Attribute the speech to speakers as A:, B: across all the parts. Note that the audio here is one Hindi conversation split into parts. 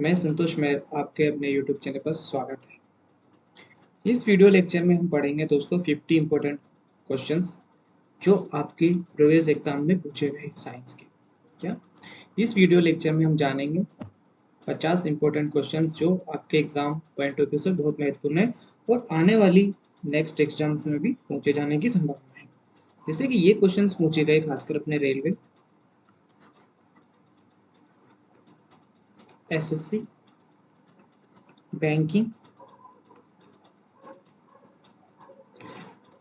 A: मैं संतोष मेहर, आपके अपने यूट्यूब चैनल पर स्वागत है। इस वीडियो लेक्चर में हम पढ़ेंगे दोस्तों 50 इंपॉर्टेंट क्वेश्चंस जो आपके प्रीवियस एग्जाम में पूछे गए साइंस के। क्या इस वीडियो लेक्चर में हम जानेंगे 50 इंपॉर्टेंट क्वेश्चंस जो आपके एग्जाम पॉइंट ऑफ व्यू से बहुत महत्वपूर्ण है और आने वाली नेक्स्ट एग्जाम्स में भी पूछे जाने की संभावना है। जैसे कि ये क्वेश्चंस पूछे गए खासकर अपने रेलवे, एसएससी, बैंकिंग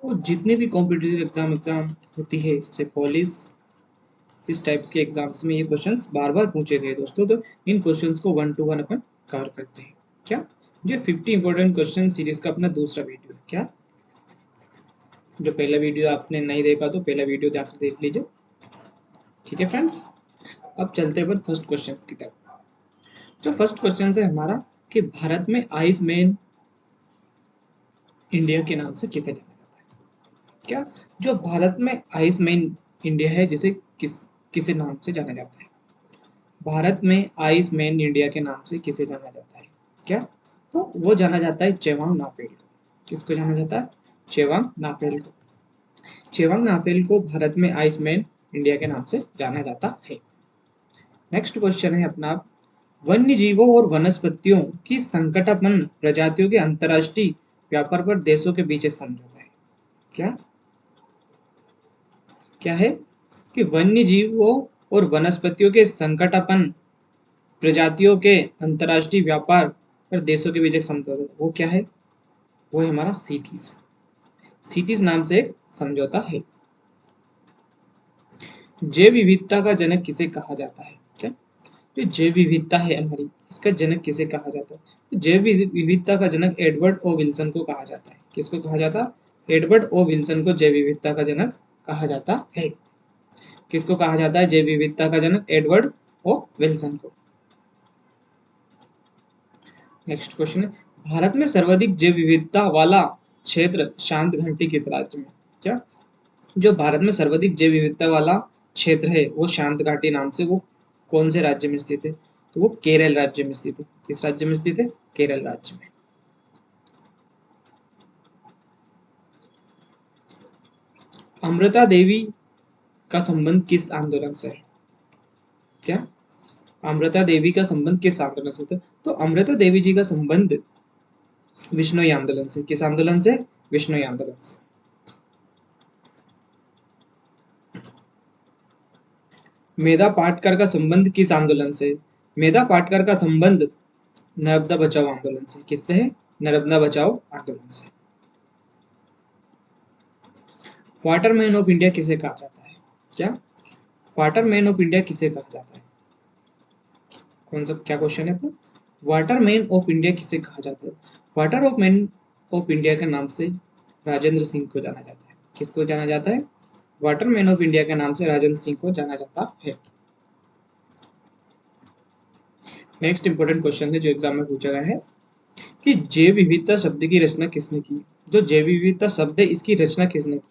A: और जितने भी कॉम्पिटिटिव एग्जाम होती है जैसे पुलिस, इस टाइप्स के एग्जाम्स में ये क्वेश्चंस बार बार पूछे गए दोस्तों। तो इन क्वेश्चंस को 1 to 1 अपन कवर करते हैं। क्या ये 50 इंपॉर्टेंट क्वेश्चन सीरीज का अपना दूसरा वीडियो है। क्या जो पहला वीडियो आपने नहीं देखा तो पहला वीडियो जाकर देख लीजिए। ठीक है फ्रेंड्स, अब चलते हैं फर्स्ट क्वेश्चन की तरफ। जो फर्स्ट क्वेश्चन है हमारा कि भारत में आइस मैन इंडिया के नाम से किसे जाना जाता है। क्या जो भारत में आइस मैन इंडिया है जिसे किसे नाम से जाना जाता है। भारत में आइस मैन इंडिया के नाम से किसे जाना जाता है। क्या तो वो जाना जाता है चेवांग नापेल को। किसको जाना जाता है? चेवांग नापेल को। चेवांग नापेल को भारत में आइस मैन इंडिया के नाम से जाना जाता है। नेक्स्ट क्वेश्चन है अपना, वन्य जीवों और वनस्पतियों की संकटापन्न प्रजातियों के अंतर्राष्ट्रीय व्यापार पर देशों के बीच एक समझौता है। क्या क्या है कि वन्य जीवों और वनस्पतियों के संकटापन्न प्रजातियों के अंतर्राष्ट्रीय व्यापार पर देशों के बीच एक समझौता, वो क्या है? वो है हमारा सीटीज। सीटीज नाम से एक समझौता है। जैव विविधता का जनक किसे कहा जाता है? क्या जो जैव विविधता है हमारी, इसका जनक किसे कहा जाता है? तो जैव विविधता का जनक एडवर्ड ओ विल्सन को कहा जाता है। किसको कहा जाता है? एडवर्ड ओ विल्सन को जैव विविधता का जनक कहा जाता है। किसको कहा जाता है जैव विविधता का जनक? एडवर्ड ओ विल्सन को। नेक्स्ट क्वेश्चन है, भारत में सर्वाधिक जैव विविधता वाला क्षेत्र शांत घाटी किस राज्य में? क्या जो भारत में सर्वाधिक जैव विविधता वाला क्षेत्र है वो शांत घाटी नाम से, वो कौन से राज्य में स्थित है? तो वो केरल राज्य में स्थित है। किस राज्य में स्थित है? केरल राज्य में। अमृता देवी का संबंध किस आंदोलन से है? क्या अमृता देवी का संबंध किस आंदोलन से था? तो अमृता देवी जी का संबंध विश्नोई आंदोलन से। किस आंदोलन से? विश्नोई आंदोलन से। मेधा पाटकर का संबंध किस आंदोलन से? मेधा पाटकर का संबंध नर्मदा बचाओ आंदोलन से। किससे है? नर्मदा बचाओ आंदोलन से। वाटरमैन ऑफ इंडिया किसे कहा जाता है? क्या वाटरमैन ऑफ इंडिया किसे कहा जाता है? कौन सा क्या क्वेश्चन है अपना? वाटरमैन ऑफ इंडिया किसे कहा जाता है? Water of man of India के नाम से राजेंद्र सिंह को जाना जाता है। किसको जाना जाता है? वाटरमैन ऑफ इंडिया के नाम से राजेंद्र सिंह को जाना जाता है। नेक्स्ट इंपॉर्टेंट क्वेश्चन है जो एग्जाम में पूछा गया है कि जैव विविधता शब्द की रचना किसने की? जो जैव विविधता शब्द है इसकी रचना किसने की?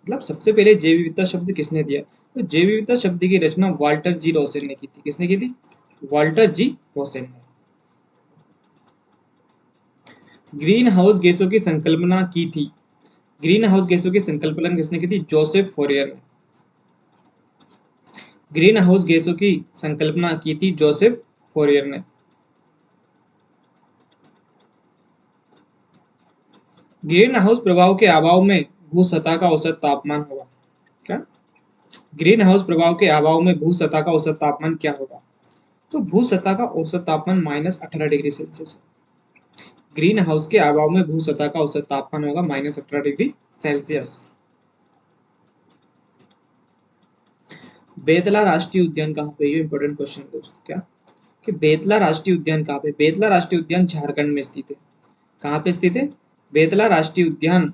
A: मतलब सबसे पहले जैव विविधता शब्द किसने दिया? तो जैव विविधता शब्द की रचना वाल्टर जी रोसेन ने की थी। किसने की थी? वाल्टर जी रोसेन ने। ग्रीन हाउस गैसों की संकल्पना की थी। ग्रीन हाउस गैसों की संकल्पना किसने की थी? जोसेफ फोरियर ने। ग्रीन हाउस गैसों की संकल्पना की थी जोसेफ फोरियर ने। ग्रीन हाउस प्रभाव के अभाव में भू सतह का औसत तापमान होगा। क्या ग्रीन हाउस प्रभाव के अभाव में भू सतह का औसत तापमान क्या होगा? तो भू सतह का औसत तापमान -18 डिग्री सेल्सियस। ग्रीन हाउस के अभाव में भू सतह का औसत तापमान होगा -18 डिग्री सेल्सियस। बेतला राष्ट्रीय उद्यान कहाँ पे? ये इंपॉर्टेंट क्वेश्चन है दोस्तों। क्या कि बेतला राष्ट्रीय उद्यान कहाँ पे? बेतला राष्ट्रीय उद्यान झारखंड में स्थित है। कहाँ पे स्थित है? बेतला राष्ट्रीय उद्यान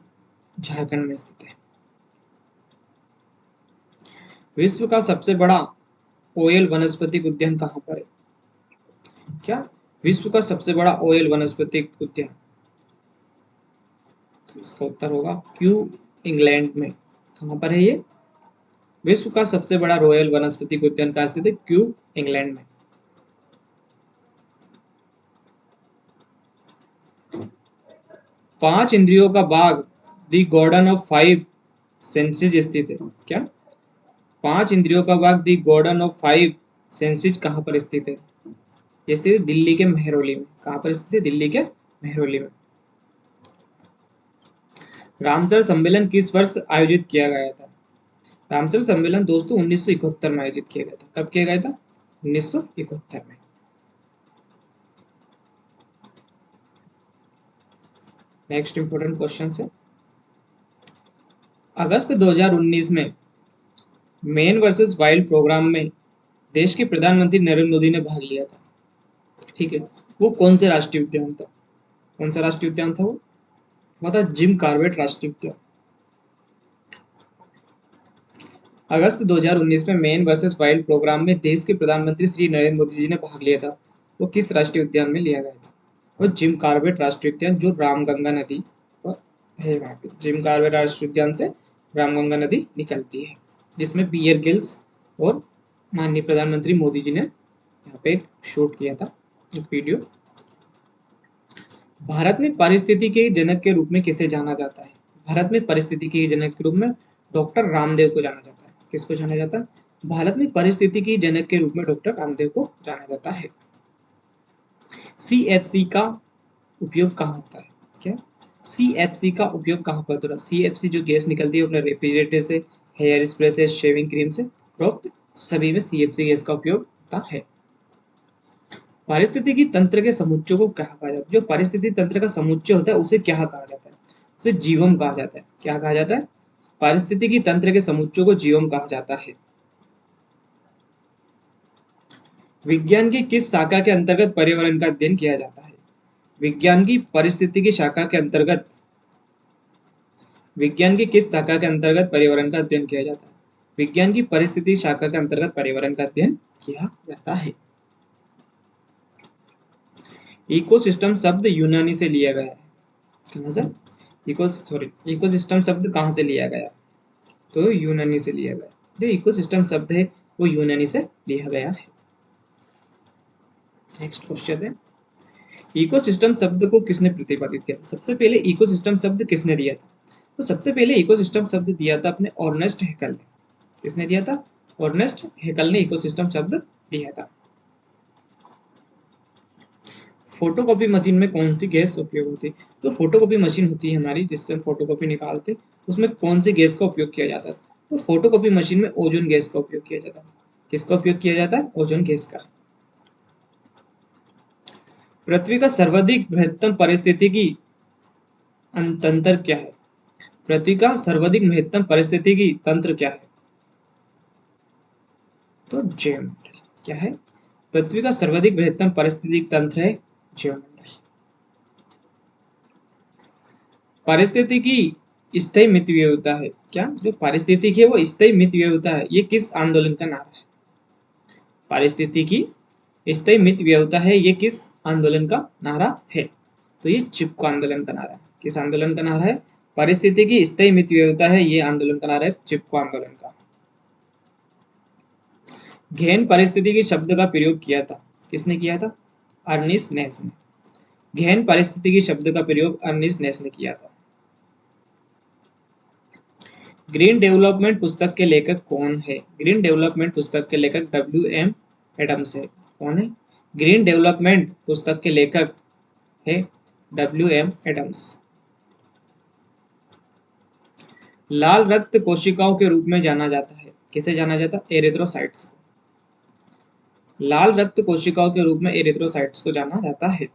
A: झारखंड में स्थित है। विश्व का सबसे बड़ा ओयल वनस्पतिक उद्यान कहाँ पर है? क्या विश्व का सबसे बड़ा ओयल वनस्पतिक उद्यान? तो इसका उत्तर होगा क्यू, इंग्लैंड में। कहाँ पर है ये? विश्व का सबसे बड़ा रॉयल वनस्पतिक उद्यान कहाँ स्थित है? क्यू, इंग्लैंड में। 5 इंद्रियों का बाग द गार्डन ऑफ 5 सेंसेस स्थित है? क्या? 5 इंद्रियों का बाग द गार्डन ऑफ 5 सेंसेस कहाँ पर स्थित है? ये स्थित है दिल्ली के मेहरौली में। कहाँ पर स्थित है? दिल्ली के मेहरौली में। रामसर सम्मेलन किस वर्ष आयोजित किया गया था? रामसर सम्मेलन दोस्तों 1971 में आयोजित किया गया था। कब किया गया था? 1971 में। नेक्स्ट इंपॉर्टेंट क्वेश्चन है, अगस्त 2019 में मैन वर्सेस वाइल्ड प्रोग्राम में देश के प्रधानमंत्री नरेंद्र मोदी ने भाग लिया था। ठीक है, वो कौन से राष्ट्रीय उद्यान था? कौन सा राष्ट्रीय उद्यान था वो था जिम कॉर्बेट राष्ट्रीय उद्यान। अगस्त 2019 में मैन वर्सेस वाइल्ड प्रोग्राम में देश के प्रधानमंत्री श्री नरेंद्र मोदी जी ने भाग लिया था। वो किस राष्ट्रीय उद्यान में लिया गया था? वो जिम कॉर्बेट राष्ट्रीय उद्यान, जो रामगंगा नदी पर है। वहाँ पे जिम कॉर्बेट राष्ट्रीय उद्यान से रामगंगा नदी निकलती है, जिसमें बियर गिल्स और माननीय प्रधानमंत्री मोदी जी ने यहाँ पे एक शूट किया था, एक वीडियो। भारत में परिस्थिति के जनक के रूप में किसे जाना जाता है? भारत में परिस्थिति के जनक के रूप में डॉक्टर रामदेव को जाना जाता है। किसको जाना जाता है? भारत में परिस्थिति की जनक के रूप में डॉक्टर रामदेव को जाना जाता है। CFC का उपयोग कहाँ होता है? क्या? CFC का उपयोग कहाँ पर होता है? CFC जो गैस निकलती है अपने रेफ्रिजरेटर से, हेयर स्प्रे से, शेविंग क्रीम से, उपरोक्त सभी में CFC गैस का उपयोग होता है। पारिस्थितिकी तंत्र के समुच्चय को क्या कहा जाता है? जो पारिस्थितिकी तंत्र का समुच्चय होता है उसे क्या कहा जाता है? उसे जीवम कहा जाता है। क्या कहा जाता है? पारिस्थितिकी तंत्र के समुच्चय को जीवम कहा जाता है। विज्ञान की किस शाखा के अंतर्गत पर्यावरण का अध्ययन किया जाता है? विज्ञान की परिस्थितिकी शाखा के अंतर्गत विज्ञान की किस शाखा के अंतर्गत पर्यावरण का अध्ययन किया जाता है? विज्ञान की परिस्थिति शाखा के अंतर्गत पर्यावरण का अध्ययन किया जाता है। इकोसिस्टम शब्द यूनानी से लिया गया है। कहाँ से? इकोसिस्टम शब्द कहाँ से लिया गया? तो यूनानी से लिया गया। जो इकोसिस्टम शब्द है वो यूनानी से लिया गया है। नेक्स्ट क्वेश्चन है, इकोसिस्टम शब्द को किसने प्रतिपादित किया? सबसे पहले इकोसिस्टम शब्द किसने दिया था? तो सबसे पहले इकोसिस्टम शब्द दिया था अपने ऑर्नेस्ट हैकल ने। किसने दिया था? ऑर्नेस्ट हैकल ने इकोसिस्टम शब्द दिया था। फोटोकॉपी मशीन में कौन सी गैस उपयोग होती है? तो फोटोकॉपी मशीन होती है हमारी, जिससे हम फोटोकॉपी निकालते, उसमें कौन सी गैस का उपयोग किया जाता है? तो फोटोकॉपी मशीन में ओजोन गैस का उपयोग किया जाता है। किसका उपयोग किया जाता है? ओजोन गैस का। पृथ्वी का सर्वाधिक महत्तम पारिस्थितिकी तंत्र क्या है? पृथ्वी का सर्वाधिक महत्तम पारिस्थितिकी तंत्र क्या है? तो जैवमंडल। क्या है? पृथ्वी का सर्वाधिक महत्तम पारिस्थितिक तंत्र है जैवमंडल। पारिस्थितिकी स्थायी मित विविधता है। क्या? जो पारिस्थितिकी है वो स्थायी मित विविधता है। ये किस आंदोलन का नारा है? पारिस्थितिकी स्थायी मित विविधता है, ये किस आंदोलन का नारा है? तो ये चिपको आंदोलन का नारा है। किस आंदोलन का नारा है? पारिस्थितिकी स्थायी मित विविधता है, ये आंदोलन का नारा है चिपको आंदोलन का। गहन पारिस्थितिकी शब्द का प्रयोग किया था। किसने किया था? अर्निस्ट नेस ने। गहन पारिस्थितिकी शब्द का प्रयोग अर्निस्ट नेस ने किया था। ग्रीन डेवलपमेंट पुस्तक के लेखक कौन है? ग्रीन डेवलपमेंट पुस्तक के लेखक WM एडम्स है। कौन है? ग्रीन डेवलपमेंट पुस्तक के लेखक है WM एडम्स। लाल रक्त कोशिकाओं के रूप में जाना जाता है। किसे जाना जाता है? एरिथ्रोसाइट्स को। लाल रक्त कोशिकाओं के रूप में एरिथ्रोसाइट्स को जाना जाता है।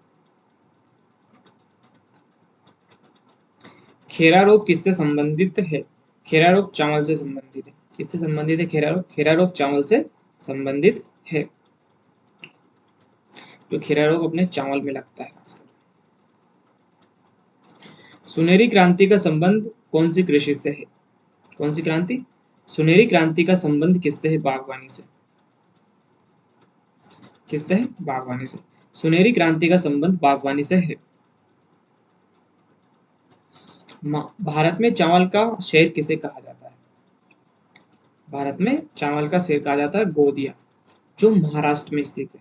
A: खेरा रोग किससे संबंधित है? खेरा रोग चावल से संबंधित है। किससे संबंधित है खेरा रोग? खेरा रोग चावल से संबंधित है। जो खेरा रोग अपने चावल में लगता है खासकर। सुनहरी क्रांति का संबंध कौन सी कृषि से है? कौन सी क्रांति? सुनहरी क्रांति का संबंध किससे है? बागवानी से। किससे है? बागवानी से। सुनहरी क्रांति का संबंध बागवानी से है। भारत में चावल का शहर किसे कहा जाता है? भारत में चावल का शहर कहा जाता है गोंदिया, जो महाराष्ट्र में स्थित है।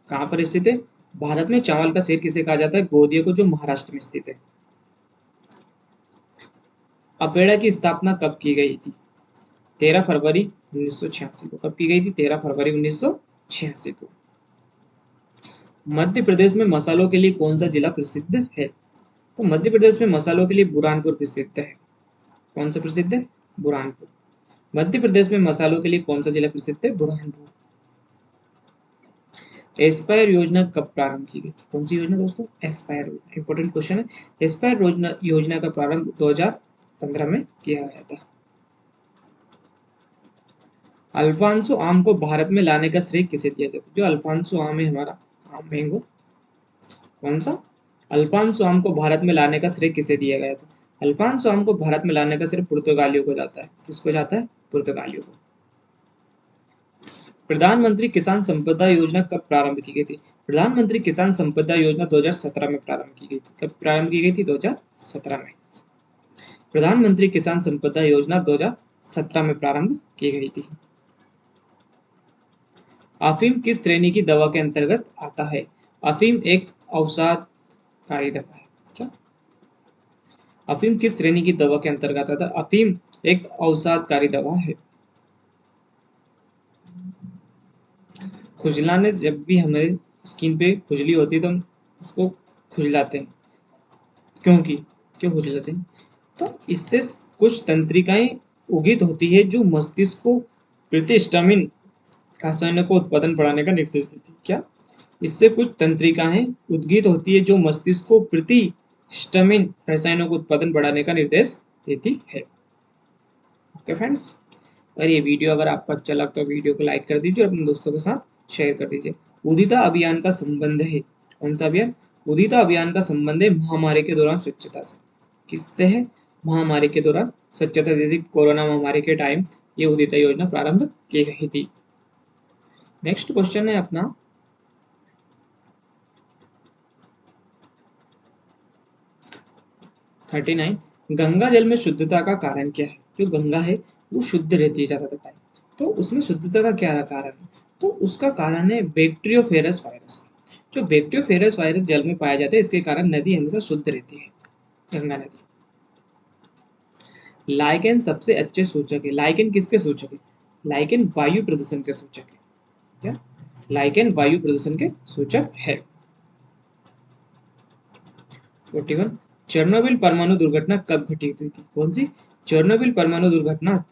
A: कहाँ पर स्थित है? भारत में चावल का शेर किसे कहा जाता है? गोदिया को, जो महाराष्ट्र में स्थित है। अपेड़ा की स्थापना कब की गई थी? 13 फरवरी 1986 को। कब की गई थी? 13 फरवरी 1986 को। मध्य प्रदेश में मसालों के लिए कौन सा जिला प्रसिद्ध है? तो मध्य प्रदेश में मसालों के लिए बुरहानपुर प्रसिद्ध है। कौन सा प्रसिद्ध है? बुरहानपुर। मध्य प्रदेश में मसालों के लिए कौन सा जिला प्रसिद्ध है? बुरहानपुर। एस्पायर योजना कब प्रारंभ की गई थी? कौन सी योजना दोस्तों? एस्पायर योजना। इंपॉर्टेंट क्वेश्चन है। एस्पायर योजना का प्रारंभ 2015 में किया गया था। अल्फांसो आम को भारत में लाने का श्रेय किसे दिया जाता है? जो अल्फांसो आम है हमारा, आम मैंगो, कौन सा? अल्फांसो आम को भारत में लाने का श्रेय किसे दिया गया था? अल्फांसो आम को भारत में लाने का श्रेय पुर्तगालियों को जाता है। किसको जाता है? पुर्तगालियों को। प्रधानमंत्री किसान संपदा योजना कब प्रारंभ की गई थी? प्रधानमंत्री किसान संपदा योजना 2017 में प्रारंभ की गई थी। कब प्रारंभ की गई थी? 2017 में। प्रधानमंत्री किसान संपदा योजना 2017 में प्रारंभ की गई थी। अफीम किस श्रेणी की दवा के अंतर्गत आता है? अफीम एक अवसादकारी दवा है। क्या? अफीम किस श्रेणी की दवा के अंतर्गत आता है? अफीम एक अवसादकारी दवा है। खुजलाने, जब भी हमारे स्किन पे खुजली होती है तो हम उसको खुजलाते हैं। क्योंकि क्यों खुजलाते हैं? तो इससे कुछ तंत्रिकाएं उगित होती है जो मस्तिष्क को प्रतिस्टामिन रसायनों को उत्पादन बढ़ाने का निर्देश देती है। क्या? इससे कुछ तंत्रिकाएं उद्गीत होती है जो मस्तिष्क को प्रतिस्टामिन रसायनों को उत्पादन बढ़ाने का निर्देश देती है। ओके फ्रेंड्स, और ये वीडियो अगर आपको अच्छा लगता है तो वीडियो को लाइक कर दीजिए और अपने दोस्तों के साथ शेयर कर दीजिए। उदिता अभियान का संबंध है, कौन सा अभियान? उदिता अभियान का संबंध है महामारी के दौरान स्वच्छता से। किससे है? महामारी के दौरान स्वच्छता, जैसे कोरोना महामारी के टाइम ये उदिता योजना प्रारंभ की गई थी। नेक्स्ट क्वेश्चन है अपना 39। गंगा जल में शुद्धता का कारण क्या है? जो गंगा है वो शुद्ध रहती है ज्यादातर टाइम, तो उसमें शुद्धता का क्या कारण है? तो उसका कारण है बैक्टीरियोफेरस वायरस। जो बैक्टीरियोफेरस वायरस जल में पाया जाता है, इसके कारण नदी हमेशा शुद्ध रहती है, गंगा नदी। लाइकेन सबसे अच्छे सूचक है। लाइकेन किसके सूचक है? लाइकेन वायु प्रदूषण के सूचक है। क्या? लाइकेन वायु प्रदूषण के सूचक है। 41। चेर्नोबिल परमाणु दुर्घटना कब घटित हुई थी? कौन सी? चेर्नोबिल परमाणु दुर्घटना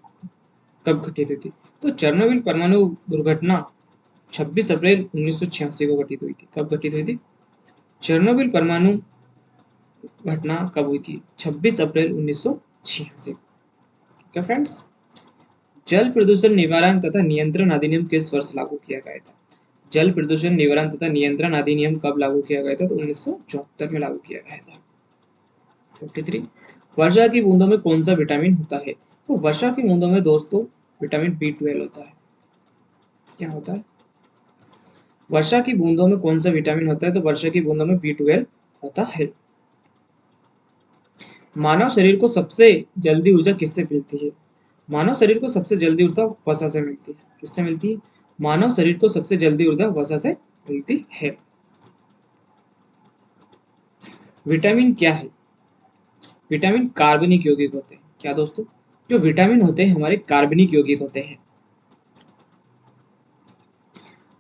A: कब घटित हुई थी? तो चेर्नोबिल परमाणु दुर्घटना 26 अप्रैल 1986 को घटित हुई थी। कब घटित हुई थी? चेर्नोबिल परमाणु घटना कब हुई थी? 26 अप्रैल 1986। ओके फ्रेंड्स, जल प्रदूषण निवारण तथा नियंत्रण अधिनियम किस वर्ष लागू किया गया था? जल प्रदूषण निवारण तथा नियंत्रण अधिनियम कब लागू किया गया था? तो 1974 में लागू किया गया था। 53। वर्षा की बूंदों में कौन सा विटामिन होता है? तो वर्षा की बूंदों में दोस्तों विटामिन B12 होता है। क्या होता है? वर्षा की बूंदों में कौन सा विटामिन होता है? तो वर्षा की बूंदों में B12 होता है। मानव शरीर को सबसे जल्दी ऊर्जा किससे मिलती है? मानव शरीर को सबसे जल्दी ऊर्जा वसा से मिलती है। किससे मिलती है? मानव शरीर को सबसे जल्दी ऊर्जा वसा से मिलती है। विटामिन क्या है? विटामिन कार्बनिक यौगिक होते हैं। क्या दोस्तों? जो विटामिन होते हैं हमारे कार्बनिक यौगिक होते हैं।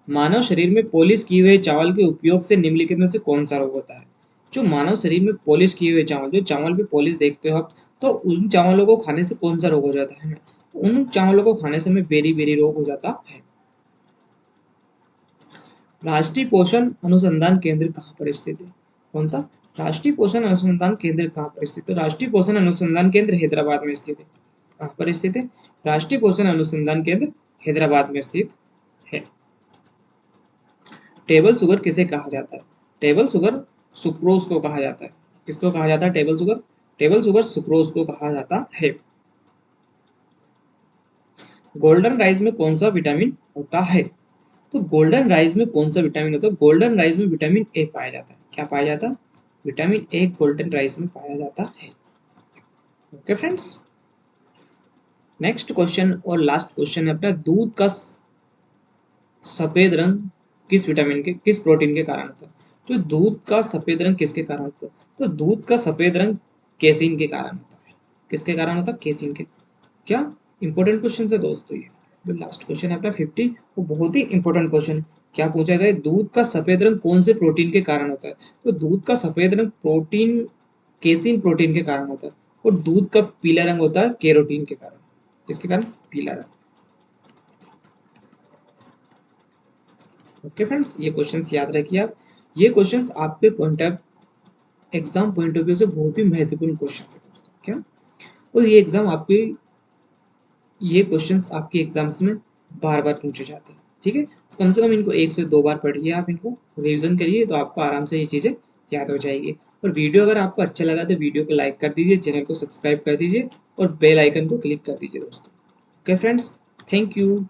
A: मानव शरीर में पॉलिश किए हुए चावल के उपयोग से निम्नलिखित में से कौन सा रोग होता है? जो मानव शरीर में पॉलिश किए हुए चावल, जो चावल पे पॉलिश देखते हो आप, तो उन चावलों को खाने से कौन सा रोग हो जाता है? उन चावलों को खाने से हमें बेरी बेरी रोग हो जाता है। राष्ट्रीय पोषण अनुसंधान केंद्र कहाँ पर स्थित है? कौन सा? राष्ट्रीय पोषण अनुसंधान केंद्र कहाँ पर स्थित है? तो राष्ट्रीय पोषण अनुसंधान केंद्र हैदराबाद में स्थित है। कहाँ पर स्थित है? राष्ट्रीय पोषण अनुसंधान केंद्र हैदराबाद में स्थित है। टेबल शुगर किसे कहा जाता है? टेबल शुगर सुक्रोज को कहा जाता है। किसको कहा जाता है table sugar? Table sugar sucrose को कहा जाता है। गोल्डन राइस में कौन सा विटामिन होता है? तो गोल्डन राइस में कौन सा विटामिन होता है? गोल्डन राइस में विटामिन ए पाया जाता है। क्या पाया जाता है? विटामिन ए गोल्डन राइस में पाया जाता है। ओके फ्रेंड्स, नेक्स्ट क्वेश्चन और लास्ट क्वेश्चन है अपना, दूध का सफेद रंग किस विटामिन के, किस प्रोटीन के कारण होता है? जो दूध का सफेद रंग किसके कारण होता है? तो दूध का सफेद रंग केसिन के कारण होता है। किसके कारण होता है? केसिन के। क्या इंपॉर्टेंट क्वेश्चन है दोस्तों ये। जो लास्ट क्वेश्चन है अपना 50, वो बहुत ही इंपॉर्टेंट क्वेश्चन है। क्या पूछा गया? दूध का सफेद रंग कौन से प्रोटीन के कारण होता है? तो दूध का सफेद रंग प्रोटीन केसिन प्रोटीन के कारण होता है। और दूध का पीला रंग होता है केरोटीन के कारण। किसके कारण? पीला रंग। ओके फ्रेंड्स, ये क्वेश्चंस याद रखिए आप। ये क्वेश्चंस आपके point of exam point of view से बहुत ही महत्वपूर्ण क्वेश्चन है दोस्तों। क्या? और ये क्वेश्चंस आपके एग्जाम्स में बार बार पूछे जाते हैं। ठीक है, तो कम से कम इनको 1 से 2 बार पढ़िए, आप इनको रिवीजन करिए, तो आपको आराम से ये चीज़ें याद हो जाएगी। और वीडियो अगर आपको अच्छा लगा तो वीडियो को लाइक कर दीजिए, चैनल को सब्सक्राइब कर दीजिए और बेल आइकन को क्लिक कर दीजिए दोस्तों। Okay friends, thank you.